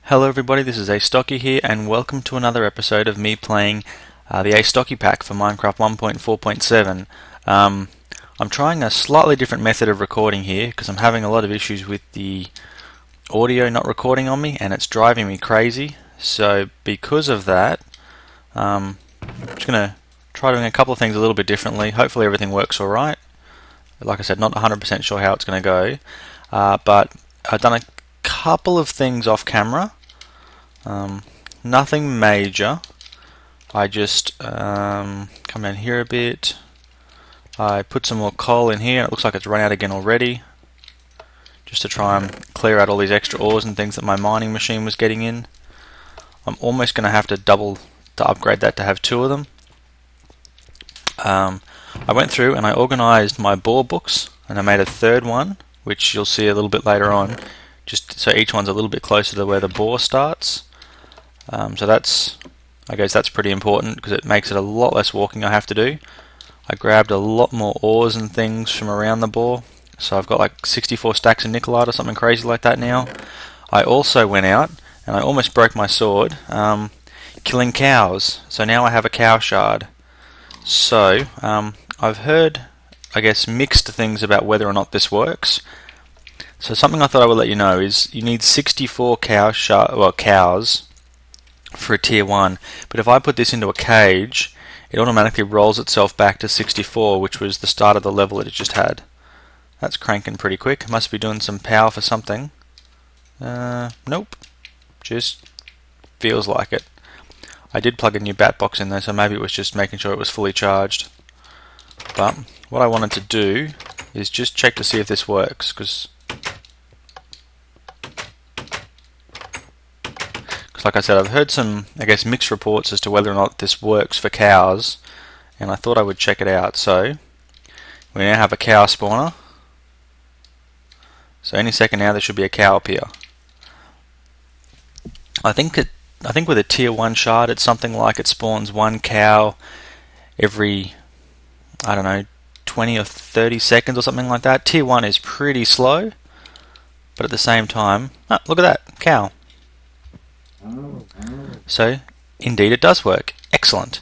Hello everybody, this is Astocky here and welcome to another episode of me playing the Astocky Pack for Minecraft 1.4.7. I'm trying a slightly different method of recording here because I'm having a lot of issues with the audio not recording on me and it's driving me crazy. So because of that, I'm just going to try doing a couple of things a little bit differently. Hopefully everything works alright. Like I said, not 100% sure how it's going to go, but I've done a couple of things off camera. Nothing major. I just come down here a bit. I put some more coal in here and it looks like it's run out again already, just to try and clear out all these extra ores and things that my mining machine was getting in. I'm almost going to have to upgrade that to have two of them. I went through and I organized my bore books and I made a third one, which you'll see a little bit later on, just so each one's a little bit closer to where the bore starts. So I guess that's pretty important because it makes it a lot less walking I have to do. I grabbed a lot more ores and things from around the bore, so I've got like 64 stacks of nickelite or something crazy like that now. I also went out and I almost broke my sword killing cows, so now I have a cow shard. So I've heard, I guess, mixed things about whether or not this works. So something I thought I would let you know is you need 64 cows for a tier 1, but if I put this into a cage, it automatically rolls itself back to 64, which was the start of the level it just had. That's cranking pretty quick. Must be doing some power for something. Nope. Just feels like it. I did plug a new bat box in there, so maybe it was just making sure it was fully charged. But what I wanted to do is just check to see if this works, because like I said, I've heard some, I guess, mixed reports as to whether or not this works for cows, and I thought I would check it out. So we now have a cow spawner. So any second now there should be a cow up here. I think with a tier 1 shard it's something like it spawns one cow every, I don't know, 20 or 30 seconds or something like that. Tier 1 is pretty slow, but at the same time, look at that, cow. So indeed it does work. Excellent.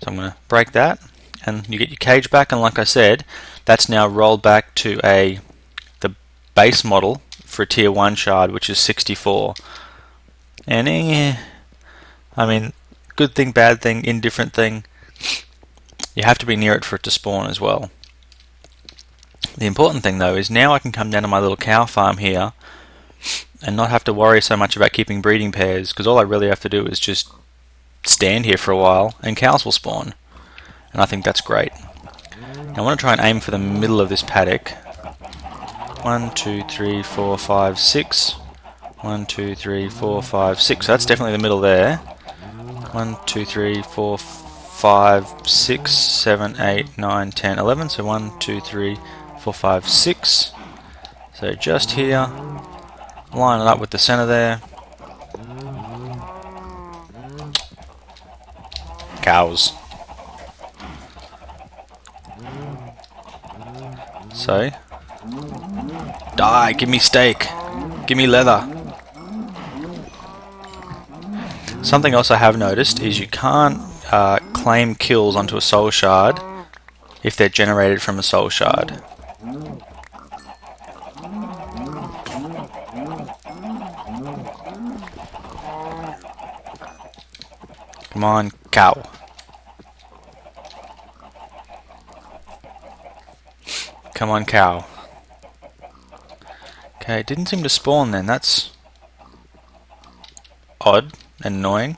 So I'm going to break that and you get your cage back, and like I said, that's now rolled back to the base model for a tier 1 shard, which is 64. And I mean, good thing, bad thing, indifferent thing, you have to be near it for it to spawn as well. The important thing though is now I can come down to my little cow farm here and not have to worry so much about keeping breeding pairs, because all I really have to do is just stand here for a while and cows will spawn, and I think that's great. Now I want to try and aim for the middle of this paddock. 1, 2, 3, 4, 5, 6. 1, 2, 3, 4, 5, 6. So that's definitely the middle there. 1, 2, 3, 4, 5, 6, 7, 8, 9, 10, 11. So 1, 2, 3, 4, 5, 6. So just here. Line it up with the center there. Cows. So, die, give me steak, give me leather. Something else I have noticed is you can't claim kills onto a soul shard if they're generated from a soul shard. Come on, cow. Come on, cow. Okay, it didn't seem to spawn then. That's odd and annoying.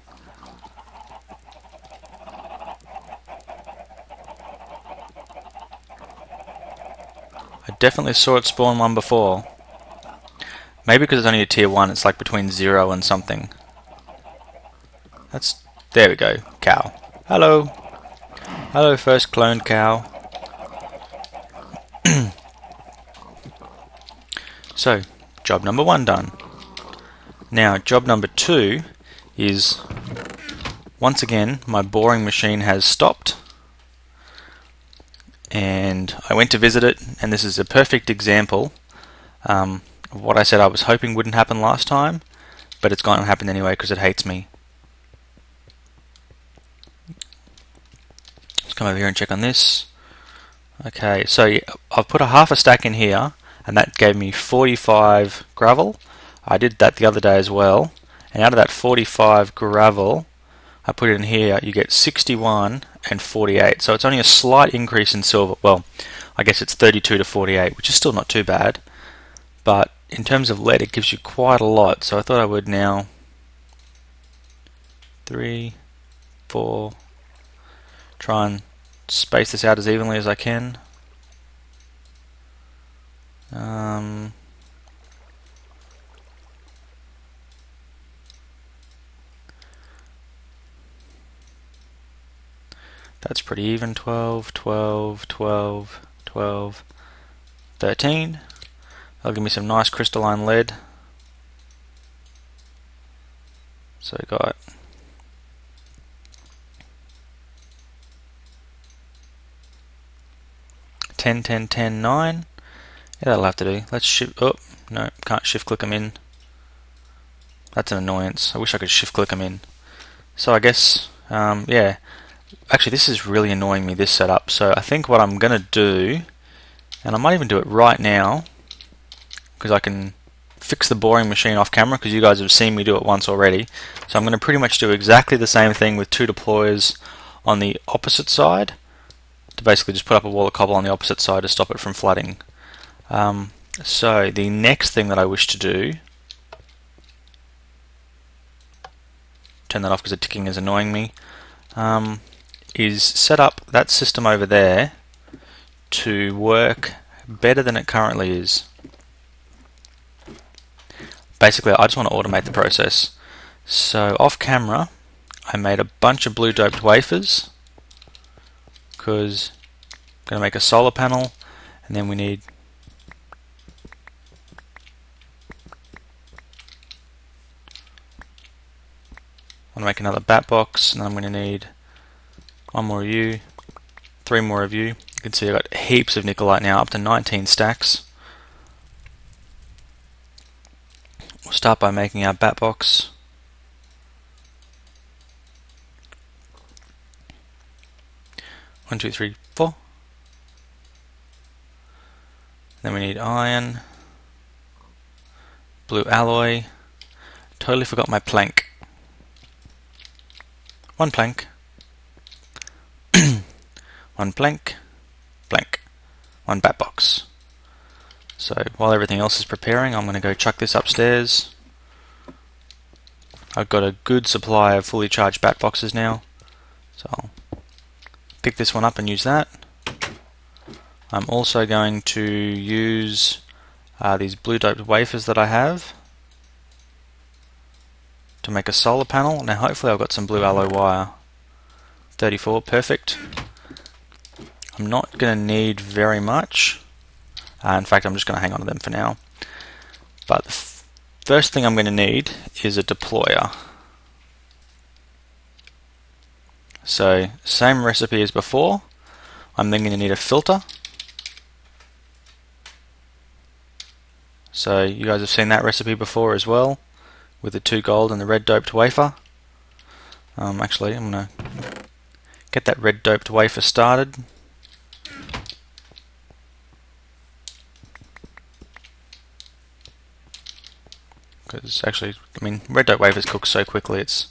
I definitely saw it spawn one before. Maybe because it's only a tier 1, it's like between 0 and something. There we go, cow. Hello. Hello, first cloned cow. So, job number 1 done. Now, job number 2 is, once again, my boring machine has stopped. And I went to visit it, and this is a perfect example of what I said I was hoping wouldn't happen last time. but it's going to happen anyway because it hates me. Let's come over here and check on this. Okay, so yeah, I've put a half a stack in here, and that gave me 45 gravel. I did that the other day as well, and out of that 45 gravel, I put it in here, you get 61 and 48. So it's only a slight increase in silver. Well, I guess it's 32 to 48, which is still not too bad. But in terms of lead, it gives you quite a lot. So I thought I would now 3, 4, try and space this out as evenly as I can. That's pretty even. 12, 12, 12, 12, 13. That'll give me some nice crystalline lead. So I got 10, 10, 10, 9. Yeah, that'll have to do. Let's shift. Oh, no, can't shift click them in. That's an annoyance. I wish I could shift click them in. So I guess, yeah. Actually, this is really annoying me, this setup. So I think what I'm going to do, and I might even do it right now, because I can fix the boring machine off camera, because you guys have seen me do it once already. So I'm going to pretty much do exactly the same thing with 2 deployers on the opposite side, to basically just put up a wall of cobble on the opposite side to stop it from flooding. So the next thing that I wish to do, turn that off because the ticking is annoying me, is set up that system over there to work better than it currently is. Basically, I just want to automate the process. So off camera, I made a bunch of blue doped wafers, because I'm going to make a solar panel, and then we need I'm going to make another bat box, and then I'm going to need 1 more of you, 3 more of you. You can see I've got heaps of nickelite now, up to 19 stacks. We'll start by making our bat box. One, two, three, 4. Then we need iron, blue alloy. Totally forgot my plank. 1 plank. 1 plank. Blank. 1 bat box. So while everything else is preparing, I'm going to go chuck this upstairs. I've got a good supply of fully charged bat boxes now, so I'll pick this one up and use that. I'm also going to use these blue doped wafers that I have to make a solar panel. Now hopefully I've got some blue alloy wire. 34, perfect. I'm not going to need very much. In fact, I'm just going to hang on to them for now. But the first thing I'm going to need is a deployer. So, same recipe as before. I'm then going to need a filter. So, you guys have seen that recipe before as well, with the 2 gold and the red doped wafer. Actually, I'm going to get that red doped wafer started. Because actually, I mean, red dot wafers cook so quickly, it's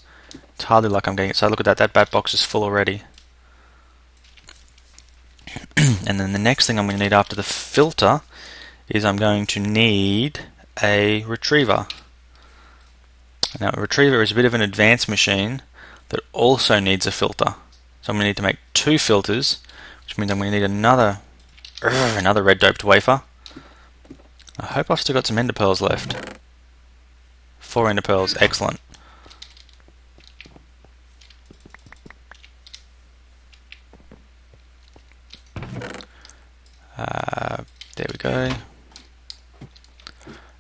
hardly like I'm getting it. So look at that, that bat box is full already. And then the next thing I'm going to need after the filter is I'm going to need a retriever. Now a retriever is a bit of an advanced machine that also needs a filter. So I'm going to need to make 2 filters, which means I'm going to need another red doped wafer. I hope I've still got some ender pearls left. 4 ender pearls, excellent. There we go.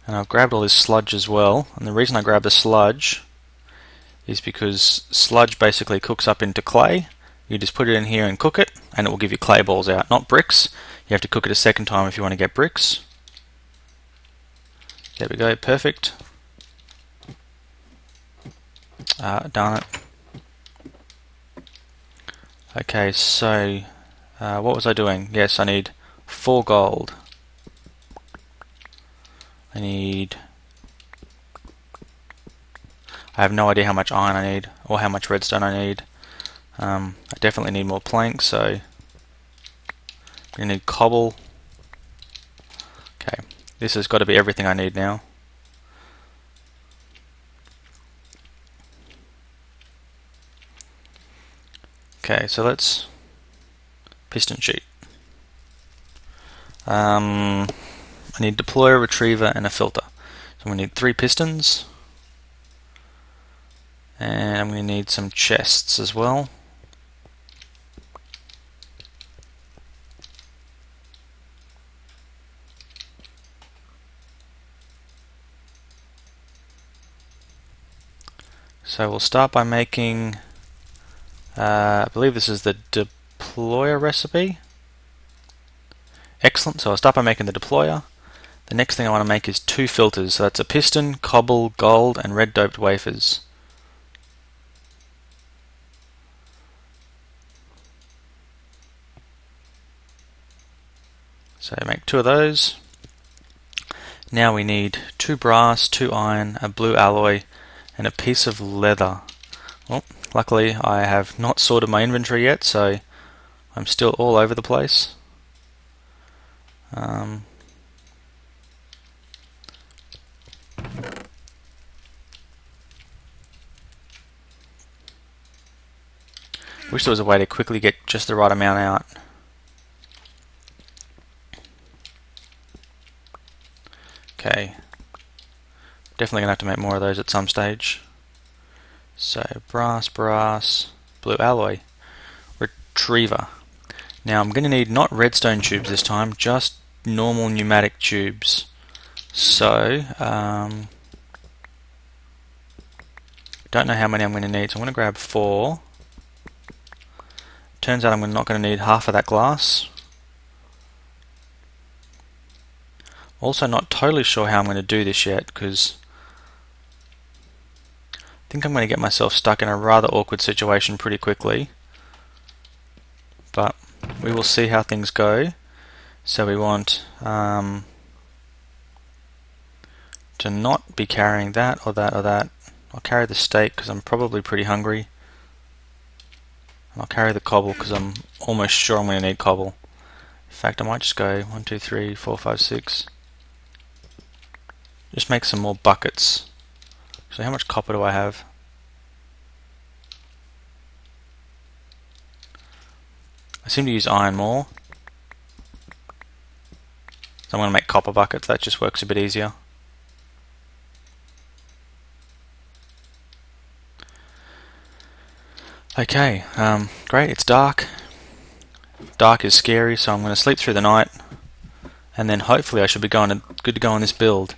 And I've grabbed all this sludge as well, and the reason I grabbed the sludge is because sludge basically cooks up into clay. You just put it in here and cook it, and it will give you clay balls out, not bricks. You have to cook it a second time if you want to get bricks. There we go, perfect. Darn it. Okay, so what was I doing? Yes, I need 4 gold. I have no idea how much iron I need or how much redstone I need. I definitely need more planks, so I'm going to need cobble. Okay, this has got to be everything I need now. Okay, so let's piston sheet. I need deployer, retriever, and a filter. So we need 3 pistons, and I'm going to need some chests as well. So we'll start by making, I believe this is the deployer recipe. Excellent, so I'll start by making the deployer. The next thing I want to make is 2 filters, so that's a piston, cobble, gold, and red doped wafers. So make 2 of those. Now we need 2 brass, 2 iron, a blue alloy, and a piece of leather. Well, luckily I have not sorted my inventory yet, so I'm still all over the place. Wish there was a way to quickly get just the right amount out. Okay, definitely gonna have to make more of those at some stage. So brass, blue alloy, retriever. Now I'm going to need not redstone tubes this time, just normal pneumatic tubes. So don't know how many I'm going to need, so I'm going to grab 4. Turns out I'm not going to need half of that glass. Also not totally sure how I'm going to do this yet, because I think I'm going to get myself stuck in a rather awkward situation pretty quickly. But we will see how things go. So we want to not be carrying that or that or that. I'll carry the steak because I'm probably pretty hungry. And I'll carry the cobble because I'm almost sure I'm going to need cobble. In fact, I might just go 1, 2, 3, 4, 5, 6. Just make some more buckets. So how much copper do I have? I seem to use iron more. So I'm going to make copper buckets, that just works a bit easier. Okay, great, it's dark. Dark is scary, so I'm going to sleep through the night. And then hopefully I should be good to go on this build.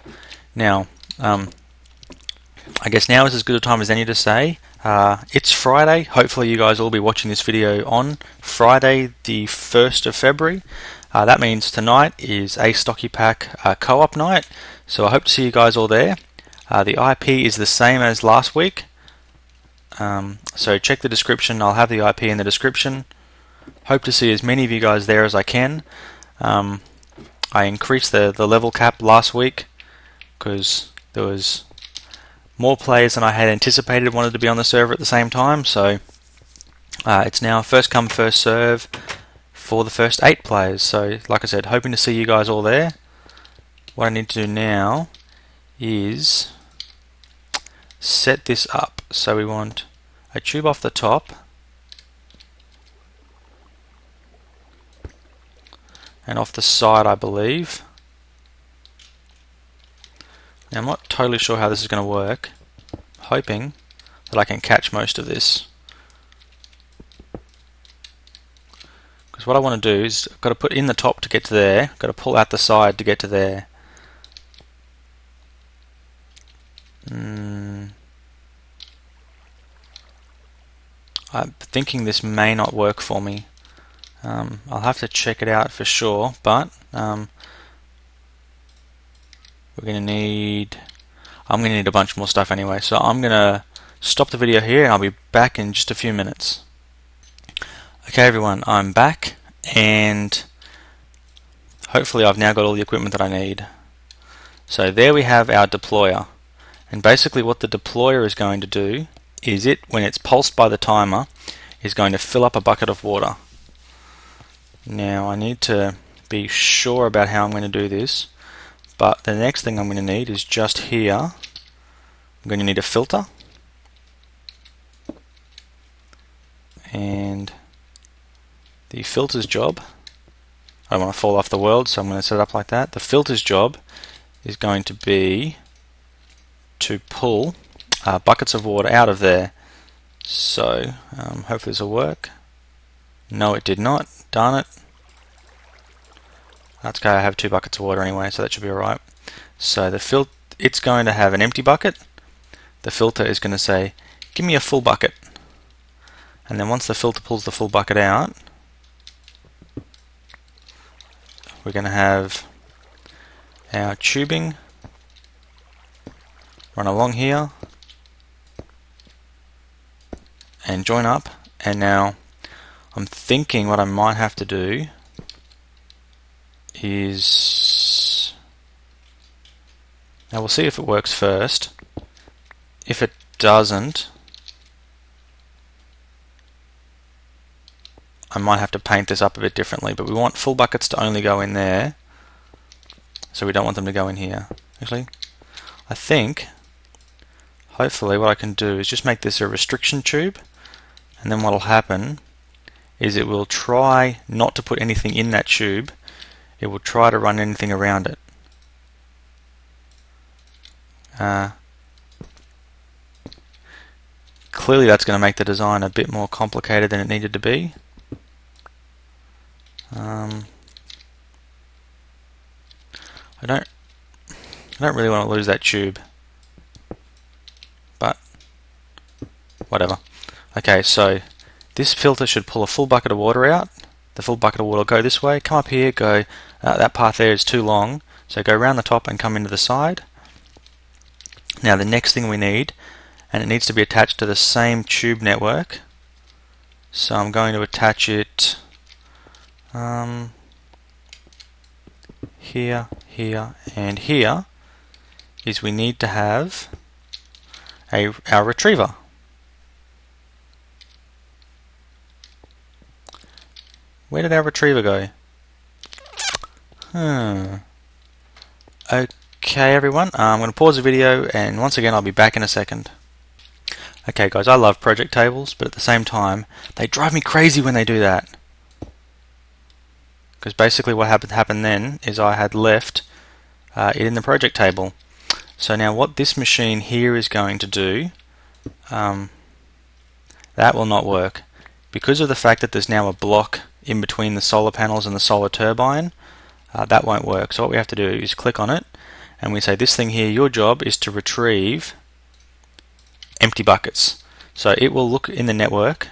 Now, I guess now is as good a time as any to say, it's Friday. Hopefully you guys will be watching this video on Friday the 1st of February. That means tonight is Astocky Pack co-op night, so I hope to see you guys all there. The IP is the same as last week, so check the description. I'll have the IP in the description. Hope to see as many of you guys there as I can. I increased the level cap last week because there was more players than I had anticipated wanted to be on the server at the same time, so it's now first come first serve for the first 8 players. So like I said, hoping to see you guys all there. What I need to do now is set this up. So we want a tube off the top and off the side, I believe. Now, I'm not totally sure how this is going to work. Hoping that I can catch most of this. Because what I want to do is I've got to put in the top to get to there. I've got to pull out the side to get to there. I'm thinking this may not work for me. I'll have to check it out for sure, but we're going to need... I'm going to need a bunch more stuff anyway, so I'm going to stop the video here and I'll be back in just a few minutes. Okay everyone, I'm back and hopefully I've now got all the equipment that I need. So there we have our deployer, and basically what the deployer is going to do is when it's pulsed by the timer, is going to fill up a bucket of water. Now I need to be sure about how I'm going to do this, but the next thing I'm going to need is just here. I'm going to need a filter, and the filter's job, I don't want to fall off the world, so I'm going to set it up like that. The filter's job is going to be to pull buckets of water out of there. So hopefully this will work. No, it did not. Darn it. That's okay, I have 2 buckets of water anyway, so that should be alright. So it's going to have an empty bucket. The filter is going to say, give me a full bucket. And then once the filter pulls the full bucket out, we're going to have our tubing run along here and join up. And now I'm thinking what I might have to do is, now we'll see if it works first. If it doesn't, I might have to paint this up a bit differently, but we want full buckets to only go in there, so we don't want them to go in here. Actually, I think hopefully what I can do is just make this a restriction tube, and then what will happen is it will try not to put anything in that tube. It will try to run anything around it. Clearly that's going to make the design a bit more complicated than it needed to be. I don't really want to lose that tube, but whatever. Okay, so this filter should pull a full bucket of water out. The full bucket of water will go this way, come up here, go, that path there is too long, so go around the top and come into the side. Now the next thing we need, and it needs to be attached to the same tube network, so I'm going to attach it here, here, and here, is we need to have our retriever. Where did our retriever go? Okay everyone, I'm going to pause the video and once again I'll be back in a second. Okay guys, I love project tables, but at the same time they drive me crazy when they do that. Because basically what happened then is I had left it in the project table. So now what this machine here is going to do, that will not work. Because of the fact that there's now a block in between the solar panels and the solar turbine, that won't work. So what we have to do is click on it and we say, this thing here, your job is to retrieve empty buckets. So it will look in the network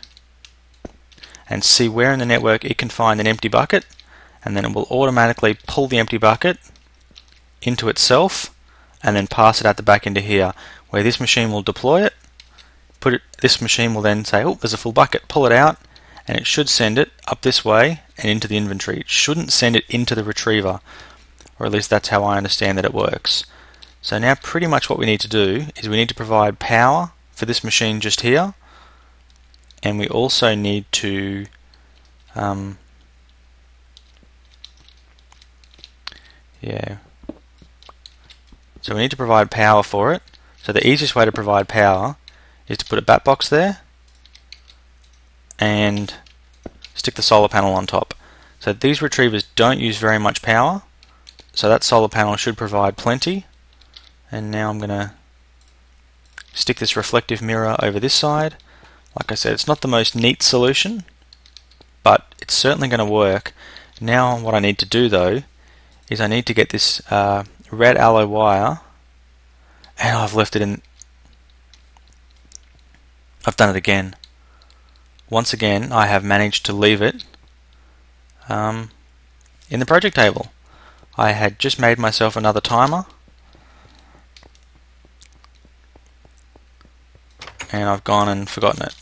and see where in the network it can find an empty bucket, and then it will automatically pull the empty bucket into itself and then pass it out the back into here, where this machine will deploy it, this machine will then say, oh, there's a full bucket, pull it out, and it should send it up this way and into the inventory. It shouldn't send it into the retriever, or at least that's how I understand that it works. So now pretty much what we need to do is we need to provide power for this machine just here, and we also need to so we need to provide power for it. So the easiest way to provide power is to put a bat box there and stick the solar panel on top. So these retrievers don't use very much power, so that solar panel should provide plenty. And now I'm going to stick this reflective mirror over this side. Like I said, it's not the most neat solution, but it's certainly going to work. Now what I need to do though is I need to get this red alloy wire, and I've left it in. I've done it again. Once again, I have managed to leave it in the project table. I had just made myself another timer, and I've gone and forgotten it.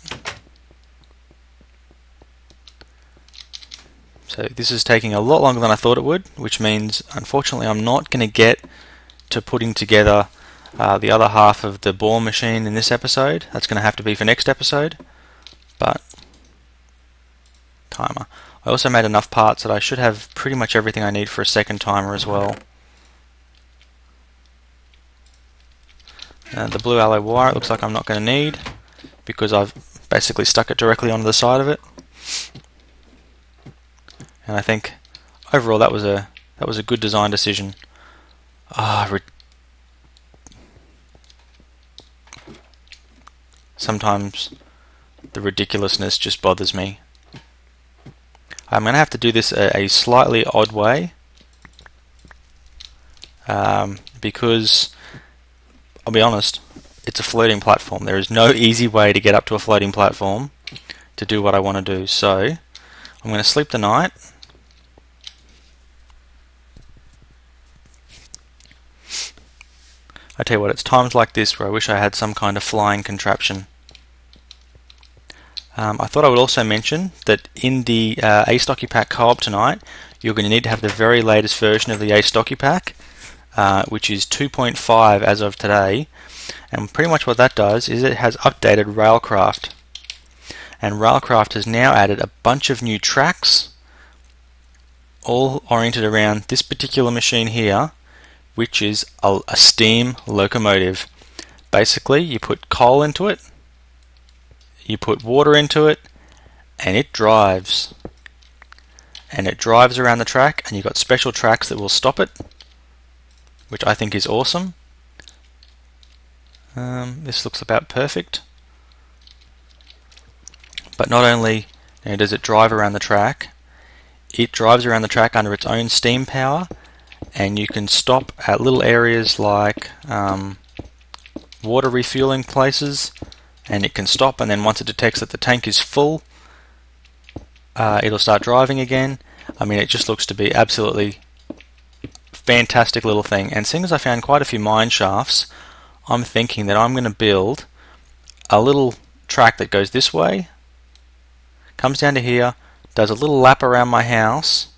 So this is taking a lot longer than I thought it would, which means unfortunately I'm not going to get to putting together the other half of the ball machine in this episode. That's going to have to be for next episode. But timer. I also made enough parts that I should have pretty much everything I need for a second timer as well. The blue alloy wire, it looks like I'm not going to need because I've basically stuck it directly onto the side of it. And I think overall that was a good design decision. Sometimes the ridiculousness just bothers me. I'm going to have to do this a slightly odd way because I'll be honest, it's a floating platform. There is no easy way to get up to a floating platform to do what I want to do. So I'm going to sleep the night. I tell you what, it's times like this where I wish I had some kind of flying contraption. I thought I would also mention that in the Astocky Pack co-op tonight, you're going to need to have the very latest version of the Astocky Pack, which is 2.5 as of today. And pretty much what that does is it has updated Railcraft. And Railcraft has now added a bunch of new tracks, all oriented around this particular machine here, which is a steam locomotive. Basically, you put coal into it, you put water into it, and it drives. And it drives around the track, and you've got special tracks that will stop it, which I think is awesome. This looks about perfect. But not only does it drive around the track, it drives around the track under its own steam power, and you can stop at little areas like water refueling places, and it can stop, and then once it detects that the tank is full, it'll start driving again. I mean, it just looks to be absolutely fantastic little thing. And seeing as I found quite a few mine shafts, I'm thinking that I'm going to build a little track that goes this way, comes down to here, does a little lap around my house,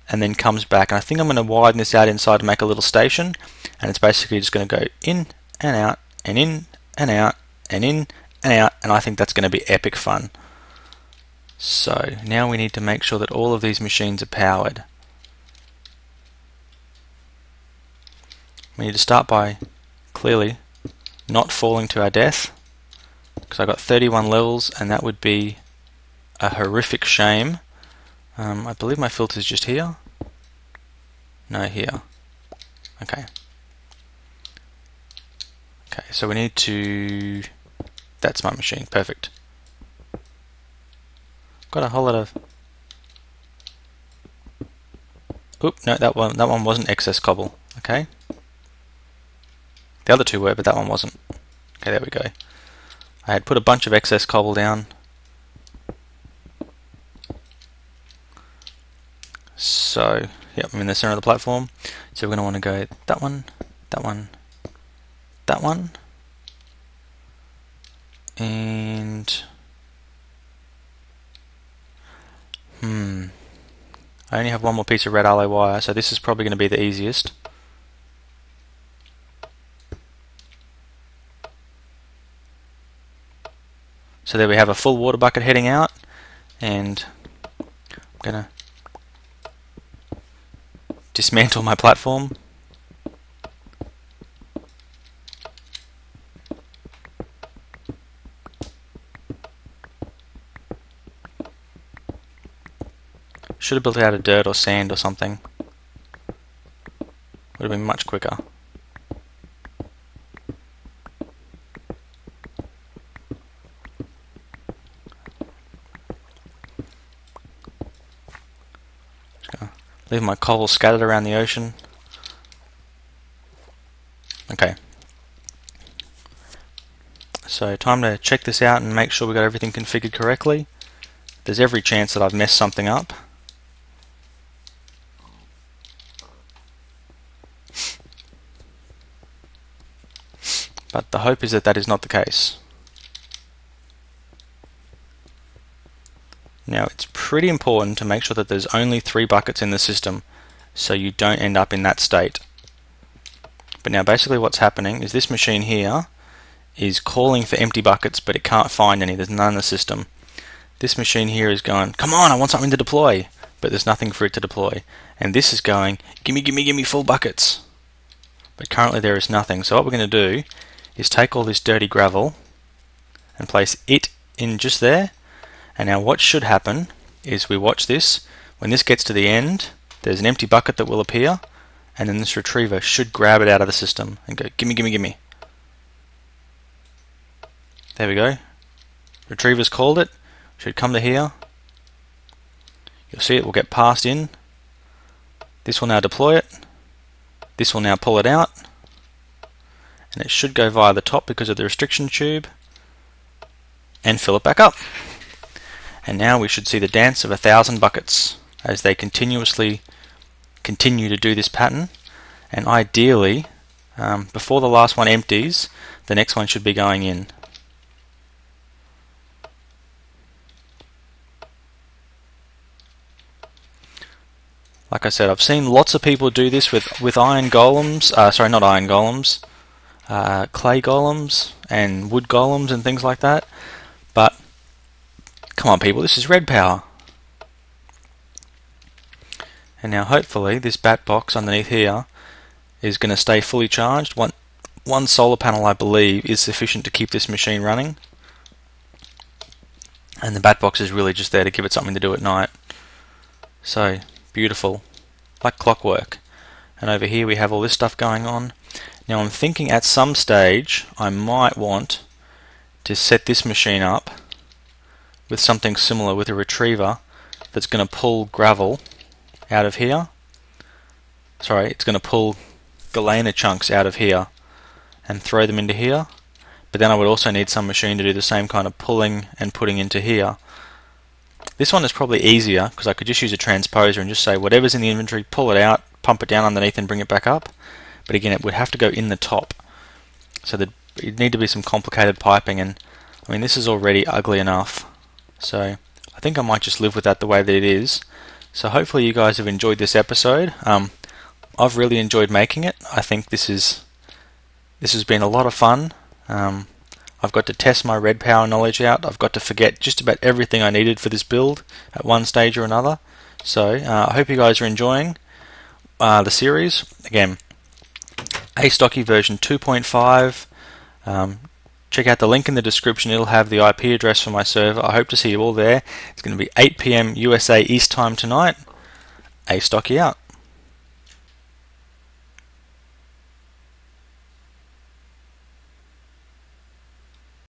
and then comes back. And I think I'm going to widen this out inside to make a little station, and it's basically just going to go in and out and in and out and in and out, and I think that's going to be epic fun. So now we need to make sure that all of these machines are powered. We need to start by clearly not falling to our death, because I got 31 levels and that would be a horrific shame. I believe my filter's just here. No, here. Okay. Okay, so we need to... That's my machine. Perfect. Got a whole lot of... Oop, no, that one wasn't excess cobble. Okay. The other two were, but that one wasn't. Okay, there we go. I had put a bunch of excess cobble down. So, yep, I'm in the center of the platform. So we're going to want to go that one, that one, that one, and I only have one more piece of red alloy wire, so this is probably going to be the easiest. So there we have a full water bucket heading out, and I'm going to dismantle my platform. Should have built it out of dirt or sand or something. Would have been much quicker. Leave my cobble scattered around the ocean. Okay. So time to check this out and make sure we got everything configured correctly. There's every chance that I've messed something up. But the hope is that that is not the case. Now it's pretty important to make sure that there's only 3 buckets in the system so you don't end up in that state. But now basically what's happening is this machine here is calling for empty buckets, but it can't find any. There's none in the system. This machine here is going, come on, I want something to deploy, but there's nothing for it to deploy. And this is going, gimme, gimme, gimme full buckets. But currently there is nothing. So what we're going to do is take all this dirty gravel and place it in just there. And now what should happen is we watch this. When this gets to the end, there's an empty bucket that will appear, and then this retriever should grab it out of the system and go, gimme, gimme, gimme. There we go. Retriever's called it. Should come to here. You'll see it will get passed in. This will now deploy it. This will now pull it out. And it should go via the top because of the restriction tube and fill it back up. And now we should see the dance of 1,000 buckets as they continuously continue to do this pattern. And ideally, before the last one empties, the next one should be going in. Like I said, I've seen lots of people do this with iron golems, sorry, not iron golems, clay golems and wood golems and things like that. But come on people, this is red power. And now hopefully this bat box underneath here is going to stay fully charged. One solar panel, I believe, is sufficient to keep this machine running. And the bat box is really just there to give it something to do at night. So beautiful, like clockwork. And over here we have all this stuff going on. Now I'm thinking at some stage I might want to set this machine up with something similar, with a retriever that's going to pull gravel out of here. Sorry, it's going to pull galena chunks out of here and throw them into here. But then I would also need some machine to do the same kind of pulling and putting into here. This one is probably easier because I could just use a transposer and just say whatever's in the inventory, pull it out, pump it down underneath and bring it back up. But again, it would have to go in the top. So it'd need to be some complicated piping, and I mean this is already ugly enough. So I think I might just live with that the way that it is. So hopefully you guys have enjoyed this episode. I've really enjoyed making it. I think this has been a lot of fun. I've got to test my red power knowledge out. I've got to forget just about everything I needed for this build at one stage or another. So I hope you guys are enjoying the series. Again, Astocky version 2.5. Check out the link in the description. It'll have the IP address for my server. I hope to see you all there. It's going to be 8 PM USA East time tonight. Astocky out.